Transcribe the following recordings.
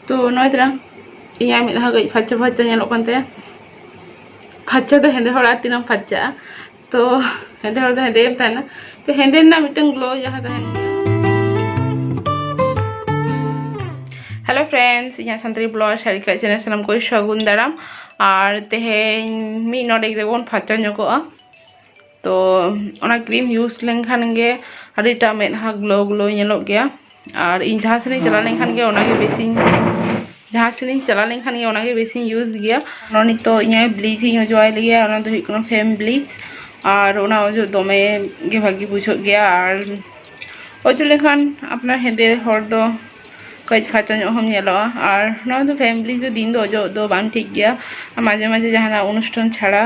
तो नय तरह इया मिद हा गई फाचा फाचा नेलोक कानते फाचा तो हेंदे हड़ा तीना फाचा तो हेंदे हड़ हेंदे ताना तो हेंदे ना मिटन ग्लो जहां तहन। हेलो फ्रेंड्स इया संतरी ब्लॉग सारिका चैनल सानाम को सगुन दाराम और तेहेन मी नोडे देबोन फाचा ᱧᱚᱜᱚᱜᱼᱟ तो ओना क्रीम यूज लेनखान गे अडिटा मेदहा ग्लो ग्लो ñेलोग गया और इन जहां से चला लेनखान गे ओना गे बेसी जहां से चला लेनखान गे ओना गे बेसी यूज गया नोनी तो इया ब्लीच ही अजवाय लिया ओना दो हिकनो फेम ब्लीच और ओना जो दोमे गे भागी बुझो गया और ओजो लेखान अपना हेदे हर दो कज फाचा हम ñेलोआ और ना तो फेम ब्लीच दो दिन दो अजो दो बांग ठीक गया माजे माजे जहाना अनुष्ठान छाड़ा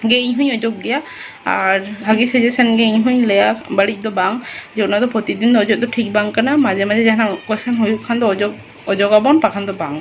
गे इन अजोग गया और भागी सजेशन गे इन लैया बड़ी दो बांग जो ना तो प्रतिदिन अजोग तो ठीक बांग कना माजे माजे जहाना क्वेश्चन हुई खान दो अजोगाबन पाखान दो बांग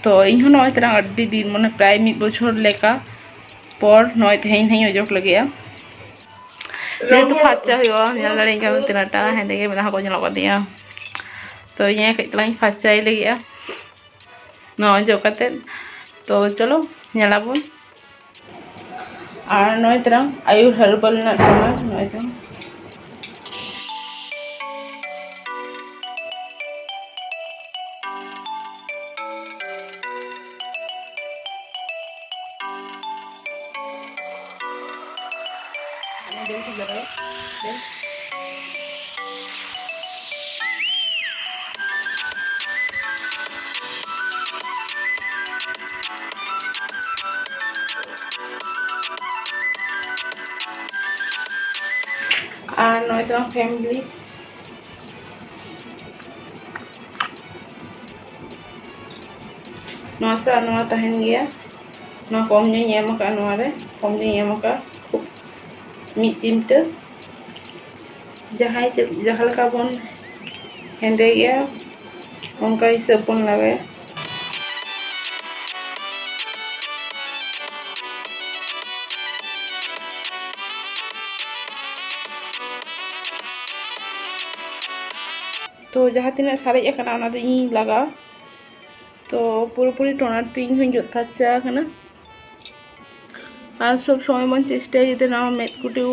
तो इन नय तरह अड्डी दिन माने प्राय मिद बछर लेका पर नय तेहेन हई अजोग लगेया जेहेतु फाचा हुआ नेल दाड़े का तिनाटा हेंदे गे मेदा को ñeloग कदिया तो ये कई तलांग फाचाई लगिया न अजोग काते तो चलो ñelaबन और नय तरह आयुर हर्बल ना नय तरह और नय तरह फैमिली नोसा नोआ तहन गया ना कम जो एम का नोआरे कम जो एम का खूब मिद चिमटा जहां जहां बन हेंदे गया उनका हिसाब बन लगे तो जहाँ तीन सारे लगा तो पूरी टोनार तीन जो फाचा और सब समय बन चेष्टा जाते ना मेदकुटी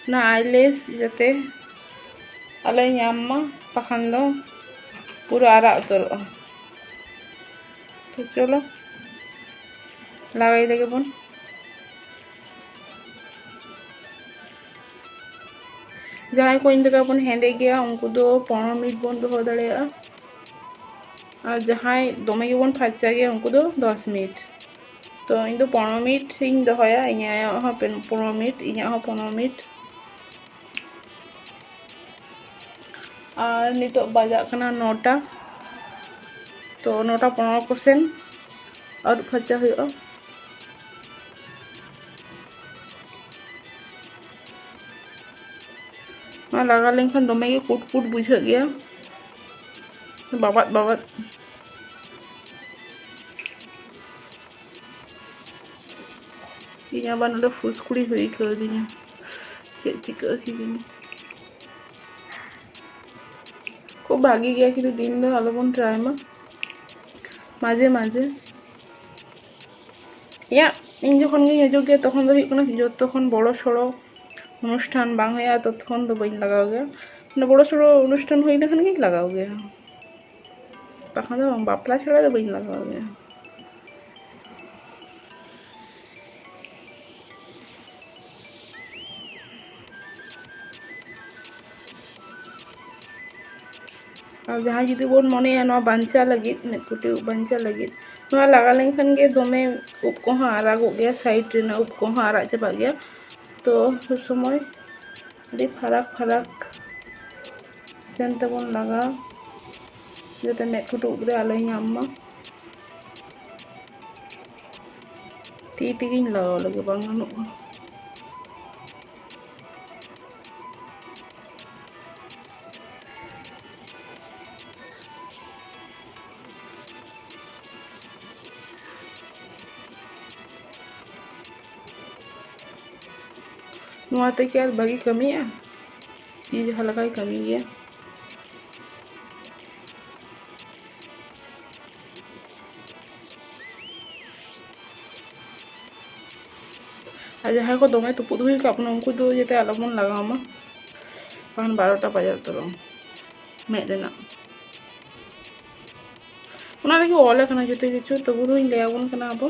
ना आईलेस जाते आले नामा पाखान दो पूरा आरा उतर तो चलो लगाई लगे बन जहाँ को इन बन हेंदे गया उनको दो 15 मिनट बन दो दाड़ा और जहाँ दमे बन फाचा गया उनको दो 10 मिनट तो इन 15 मिनट इन दहया इन 15 मिनट इन 15 मिनट और नितो बजा कना 9टा तो 9टा 15% और फाचा हुआ लगा लेनखान दमे गे कुट कुट बुझे गया बाबाद बाबाद इया बन फुसकुड़ी हुई कर दिया चे चिका की खूब भागी गया कि दिन दो आलोबन ट्राई मा माजे माजे या इन जखन गे अजोग गया तखन दो जो तखन बड़ो सड़ो अनुष्ठान बांग होया तखन दो बइन लगाओ गया ना बड़ो सड़ो अनुष्ठान हुई लेखन गे लगाओ गया तखन दो बापला छाड़ा दो बइन लगाओ गया और जहाँ जुदी बन मने बांचा लगे मेदकुटी बांचा लगे लगा लेनखान गे दमे उब को आरागो गया साइड रेना उब को आराग चाबा गया तो सब समय अभी फरक फरक सेन तबन लगा जाते मेदकुटी उबरे आलो नामा ती तेगिन लगाओ लगे बांग गानोगा नुआते क्या बागी कमी है ये जो हल्का ही कमी है আর যাহাই को दमे तुपुद हुई काबना उनको दो जेते आलोबन लगामा पान 12टा बाजार तरो में देना उना लगी ओले कना जते किछु तबु रुई लेयाबन कना अब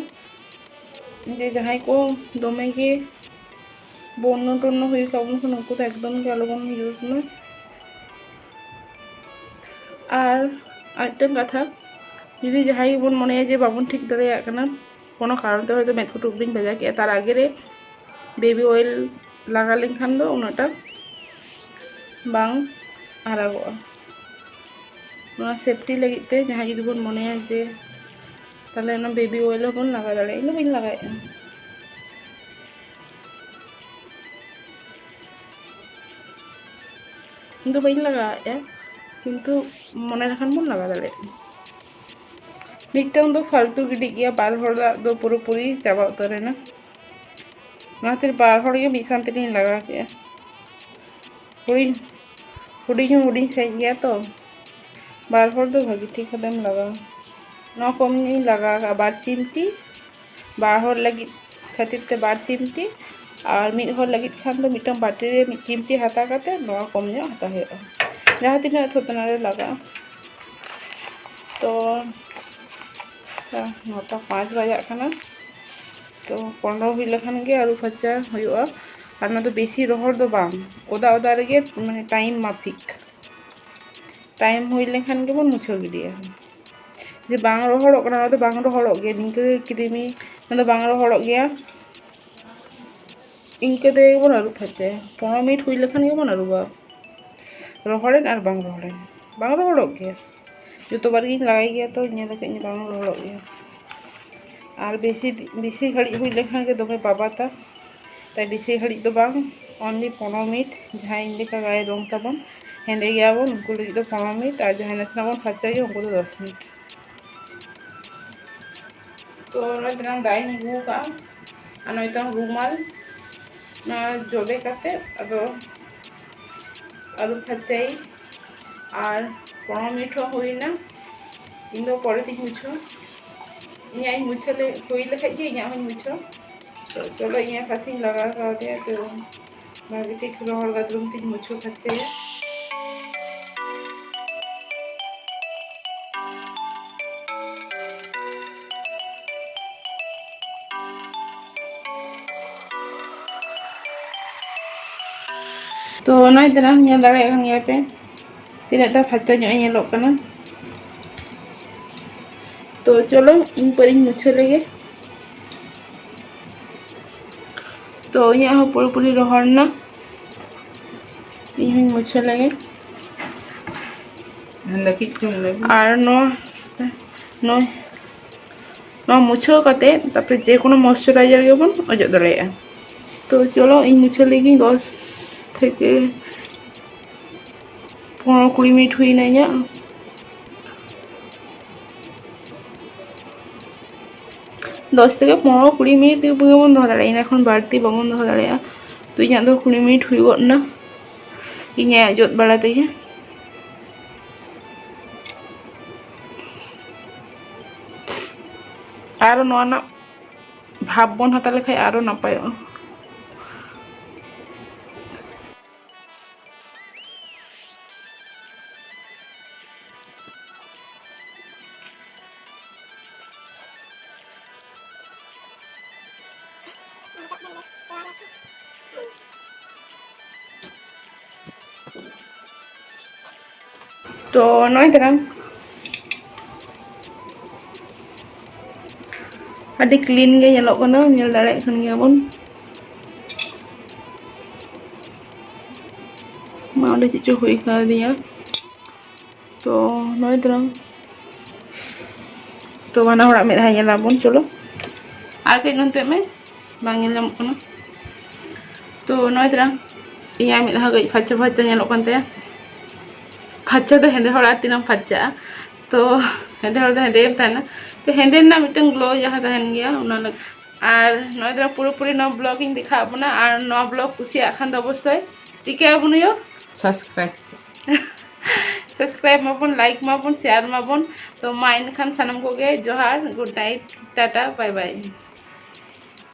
जे जाहाई को दमे के बन्नो टन्नो हुई काबन कना उनको तो एकदम के आलोबन यूज में और आइटम कथा जुदी जाहाई बन मने जे बाबन ठीक दाड़ेया कना कोनो कारण ते होयतो मेद को टुकरिन भेजा के तार आगे रे बेबी ऑयल लगा लेखान दो उनाटा बांग आरागोआ ना सेफ्टी लगित ते जहां जुदी बन मनेया जे ताले ना बेबी ऑयल बन लगा दाड़े इन बिन लगाया इन बिन लगाया किंतु मने रखान बन लगा दाड़े मिटटांग दो फालतू गिडी गया बार हड़ा दो पूरी चाबा उतरेना नातिर बार हड़ के मिद सानते लिंग लगा के हुडी सही गया तो बार हड़ दो भागी ठीक हदम लगा ना कम नहीं लगा बार चिमटी बार हड़ लगी खातिर ते बार चिमटी और मिद हड़ लगी खान दो मिटटांग बाटी रे मिद चिमटी हाता काते नवा कम ᱧᱚᱜ हाता हुआ जहां तिना थोतना रे लगा तो 9:05 बजा खाना तो 15 हुई लखान के आलू फचा हुआ और ना तो बेसी रोहड़ दो बांग ओदा ओदा रे माने टाइम माफिक टाइम हुई लेखान के बन मुछो गिडिया जे बांग रोहड़ कना तो बांग रोहड़ गे निंके क्रीमी ना तो बांग रोहड़ गया इनके दे बन आलू फचे 15 मिनट हुई लेखान के बन आलूबा रोहड़ेन और बांग रोहड़ गया जो तो बार गिन लगाई गया तो इने लके बांग रोहड़ गया और बेसी घड़ी हुई लेखान के दमे बाबाता ताई बेसी घड़ी तो बांग ओनली 15 मिनट जहां इन लेका गाय रंग ताबन हेंदे गया बन उनको लगी तो 15 मिनट और जहां नसना बन फचा गया उनको तो 10 मिनट तो नय तनाम दाई निगु का और नय तनाम रुमाल ना जोबे काते अदो आलू फचाई और 15 मिनट हुई ना इन दो परे ती मुछो इन्हें मुछले हुई लेखाई के इन्हें मुछो तो चलो इन्हें फासिंग लगा कर दिया तो भाभी ठीक रोहड़ गदरुम ती मुछो फचे तो नय तनाम ñel दाड़े खान गया पे तीनटा फचा ᱧᱚᱜ ñelok kana तो चलो इन पर मुछे लगे तो यहाँ पूरी रोहड़ना इन मुछे लगे और नो मुछो काते तापर जे कोनो मॉइस्चराइजर के बन अजो दाड़ेया तो चलो इन मुछे लगे 10 থেকে 15-20 मिनट हुई ना 10 থেকে 15-20 मिनट बन दो दाड़े এখন বাড়তি বাবন দো দাড়েয়া তো ইয়া তো 20 मिनट हुई गो ना इन्या जोत बाड़ा तेगे आरो नोना भाब बन हाता लेखाय आरो नापायो तो नय तराम अभी क्लीन गे ñelok kana ñel दाड़े खान गया बन माउंडे चिचो हुई का दिया तो नय तराम तो बना हड़ा में रहा ñela बन चलो आर के नते में बांग ñel ñamok kana तो नय तराम इया में रहा गई फचा ñelok kan te फचा तो हेंदे हड़ा तीनम फचा तो हेंदे हड़ा हेंदे ताना तो हेंदे ना मिटन ग्लो जहां तहन गया उना लग और नय द्रा पूरी नो ब्लॉगिंग दिखा बना और नो ब्लॉग कुसिया खान अवश्य चिके बनुयो सब्सक्राइब माबन लाइक माबन शेयर माबन तो मा इनखान सानाम को गे जोहार good night tata bye bye.